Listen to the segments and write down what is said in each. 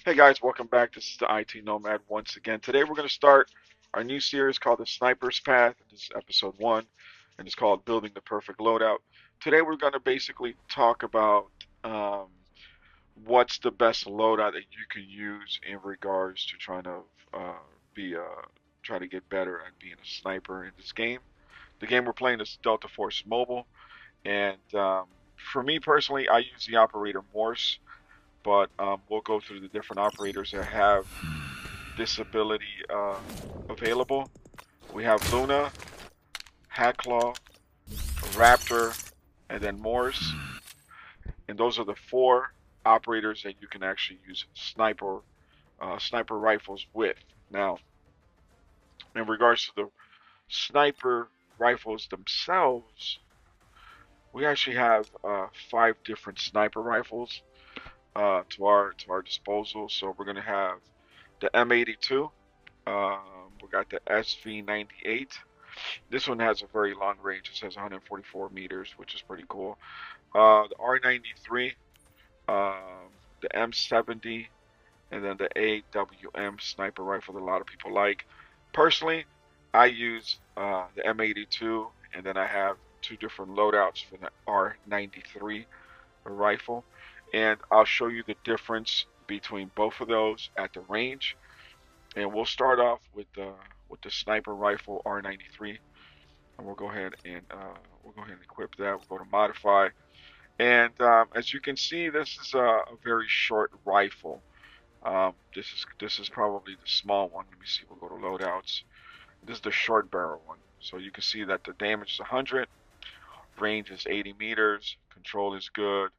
Hey guys, welcome back. This is the IT Nomad once again. Today we're going to start our new series called The Sniper's Path. This is episode 1, and it's called Building the Perfect Loadout. Today we're going to basically talk about um, what's the best loadout that you can use in regards to trying to uh, be try to get better at being a sniper in this game. The game we're playing is Delta Force Mobile, and for me personally, I use the operator Morse, but we'll go through the different operators that have this ability available. We have Luna, Hacklaw, Raptor, and then Morse. And those are the 4 operators that you can actually use sniper rifles with. Now, in regards to the sniper rifles themselves, we actually have 5 different sniper rifles to our disposal. So we're gonna have the M82. We got the SV98. This one has a very long range. It says 144 meters, which is pretty cool. The R93, the M70, and then the AWM sniper rifle that a lot of people like. Personally, I use the M82, and then I have 2 different loadouts for the R93 rifle, and I'll show you the difference between both of those at the range. And we'll start off with the sniper rifle R93, and we'll go ahead and equip that. We'll go to modify, and as you can see, this is a very short rifle. This is probably the small one. Let me see. We'll go to loadouts. This is the short barrel one. So you can see that the damage is 100, range is 80 meters, control is good,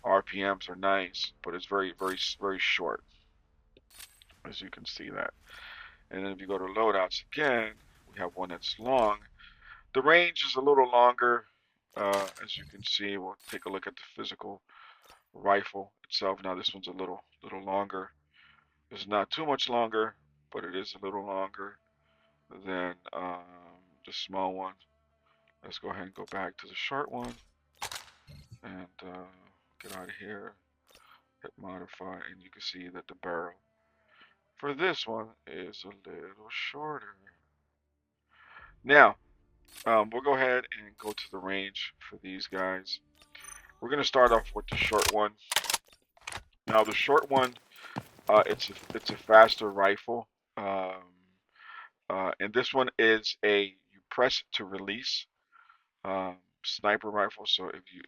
RPMs are nice, but it's very, very, very short, as you can see that. And then if you go to loadouts again, we have one that's long. The range is a little longer, as you can see. We'll take a look at the physical rifle itself. Now this one's a little longer. It's not too much longer, but it is a little longer than the small one. Let's go ahead and go back to the short one and get out of here. Hit modify, and you can see that the barrel for this one is a little shorter. Now, we'll go ahead and go to the range for these guys. We're going to start off with the short one. Now, the short one, it's a faster rifle, and this one is a you press to release sniper rifle. So if you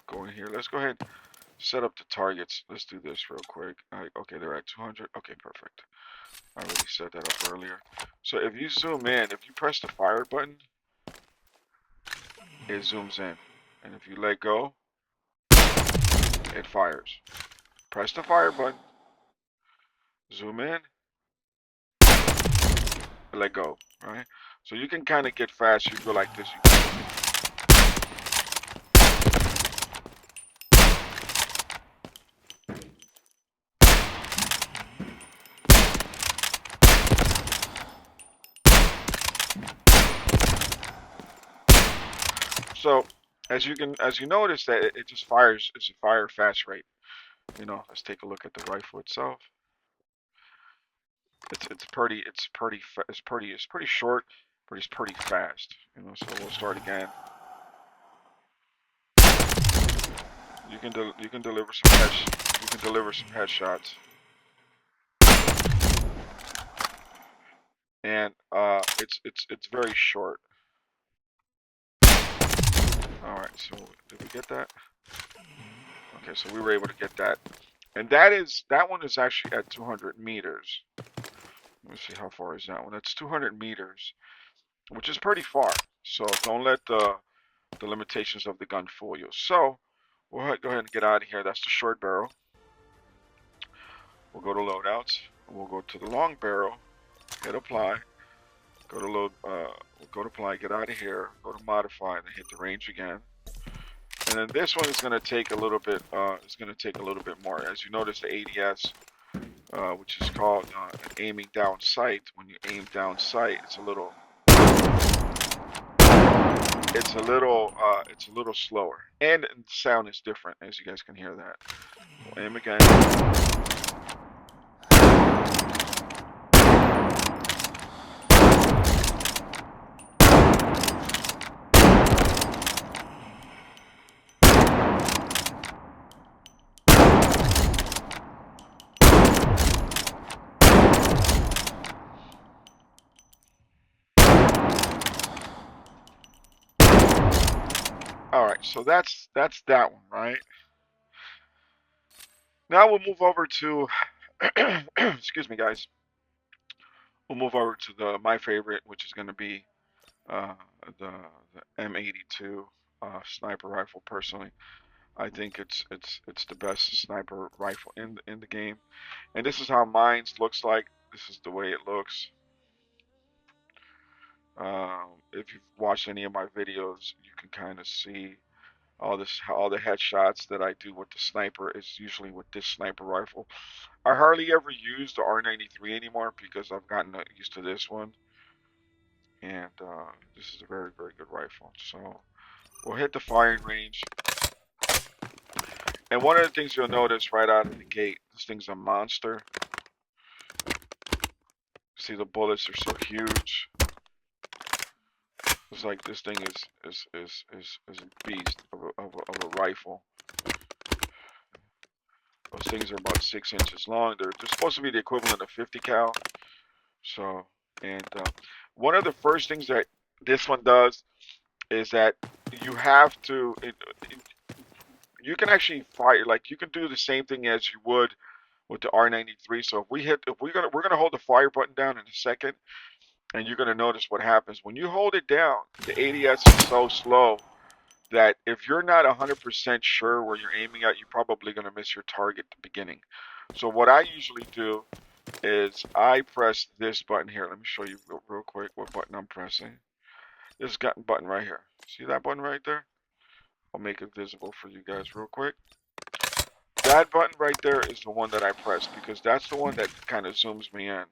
go in here, let's go ahead and set up the targets. Let's do this real quick. Okay, they're at 200. Okay, perfect. I already set that up earlier. So if you zoom in, if you press the fire button, it zooms in. And if you let go, it fires. Press the fire button, zoom in, let go, right? So you can kind of get fast. You go like this. So as you notice that it just fires. It's a fire fast rate. Let's take a look at the rifle itself. It's pretty short, but it's pretty fast. So we'll start again. You can deliver some headshots, and it's very short. All right, so did we get that? Okay, so we were able to get that, and that one is actually at 200 meters. Let me see, how far is that one? That's 200 meters, which is pretty far. So don't let the limitations of the gun fool you. So we'll go ahead and get out of here. That's the short barrel. We'll go to loadouts. We'll go to the long barrel. Hit apply. Go to load. We'll go to apply. Get out of here. Go to modify and then hit the range again. And then this one is going to take a little bit. It's going to take a little bit more. As you notice, the ADS, which is called aiming down sight. When you aim down sight, it's a little slower, and the sound is different, as you guys can hear that. We'll aim again. All right, so that's that one, right? Now we'll move over to, excuse me, guys. We'll move over to my favorite, which is going to be uh, the M82 sniper rifle. Personally, I think it's the best sniper rifle in the game, and this is how mine looks like. This is the way it looks. If you've watched any of my videos, you can kind of see all the headshots that I do with the sniper is usually with this sniper rifle. I hardly ever use the R93 anymore because I've gotten used to this one, and this is a very, very good rifle. So we'll hit the firing range, and one of the things you'll notice right out of the gate, this thing's a monster. See, the bullets are so huge. It's like this thing is a beast of a rifle. Those things are about 6 inches long. They're supposed to be the equivalent of 50 cal. So, and one of the first things that this one does is that you have to. You can actually fire, like you can do the same thing as you would with the R93. So if we're gonna hold the fire button down in a second, and you're gonna notice what happens when you hold it down. The ADS is so slow that if you're not 100% sure where you're aiming at, you're probably gonna miss your target at the beginning. So what I usually do is I press this button here. Let me show you real quick what button I'm pressing. This button right here. See that button right there? I'll make it visible for you guys real quick. That button right there is the one that I press because that's the one that kind of zooms me in.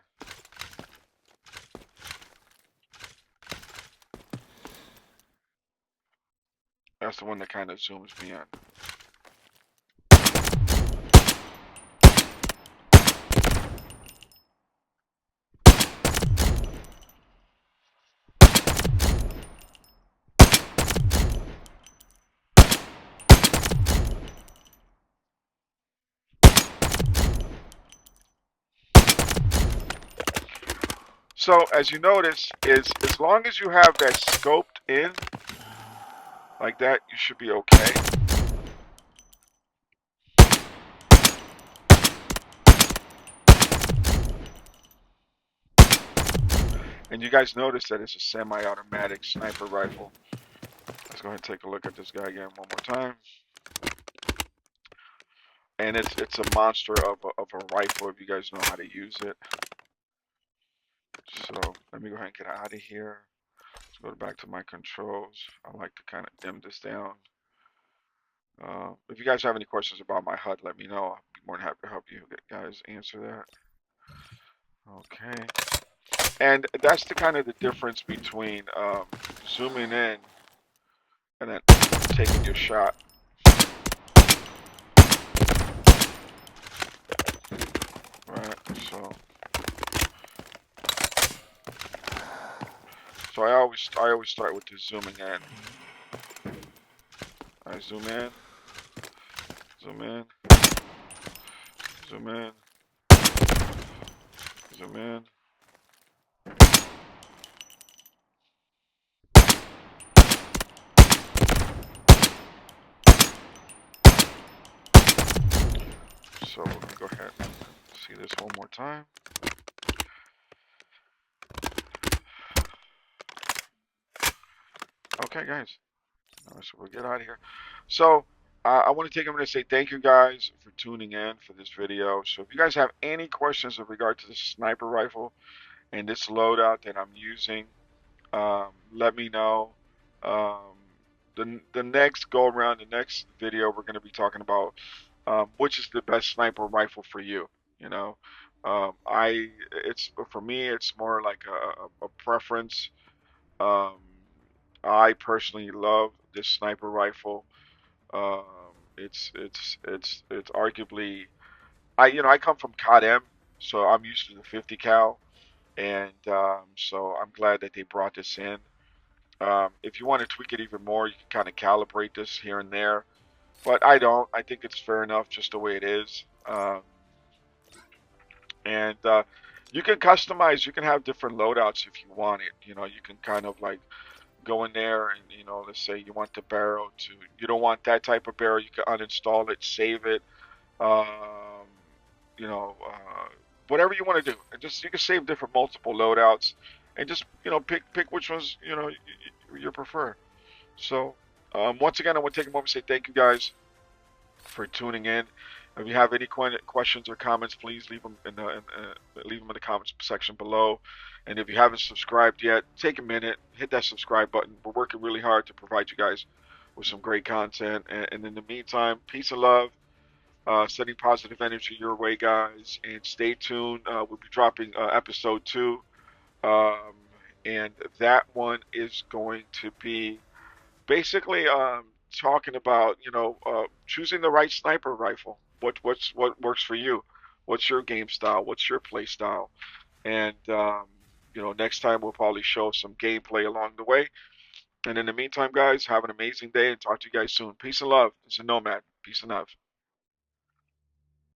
That's the one that kind of zooms me in. So as you notice, is as long as you have that scoped in like that, you should be okay. And you guys notice that it's a semi-automatic sniper rifle. Let's go ahead and take a look at this guy again one more time. And it's a monster of a rifle if you guys know how to use it. So let me go ahead and get out of here. Let's go back to my controls. I like to kind of dim this down. If you guys have any questions about my HUD, let me know. I'll be more than happy to help you guys answer that. Okay. And that's the kind of the difference between zooming in and then taking your shot. Right. So I always start with the zooming in. I zoom in, zoom in, zoom in, zoom in. So we're gonna go ahead and see this one more time. Okay, guys. So we'll get out of here. So I want to take a minute to say thank you guys for tuning in for this video. So if you guys have any questions with regard to the sniper rifle and this loadout that I'm using, let me know. Um, the next go around, the next video, we're going to be talking about which is the best sniper rifle for you. You know, it's for me, it's more like a preference. Um, I personally love this sniper rifle. Um, it's arguably I come from COD-M, so I'm used to the 50 cal, and so I'm glad that they brought this in. If you want to tweak it even more, you can kind of calibrate this here and there, but I don't. I think it's fair enough just the way it is. And you can customize. You can have different loadouts if you want it. You know, you can kind of like go in there and, let's say you want the barrel to, you don't want that type of barrel, you can uninstall it, save it, um, you know, whatever you want to do. And just, you can save different multiple loadouts and just, pick which ones, you prefer. So, once again, I want to take a moment to say thank you guys for tuning in. If you have any questions or comments, please leave them leave them in the comments section below. And if you haven't subscribed yet, take a minute, hit that subscribe button. We're working really hard to provide you guys with some great content. And in the meantime, peace and love. Sending positive energy your way, guys. And stay tuned. We'll be dropping episode 2. Um, and that one is going to be basically talking about choosing the right sniper rifle. What works for you? What's your game style? What's your play style? And next time we'll probably show some gameplay along the way. And in the meantime, guys, have an amazing day and talk to you guys soon. Peace and love. This is Nomad. Peace and love.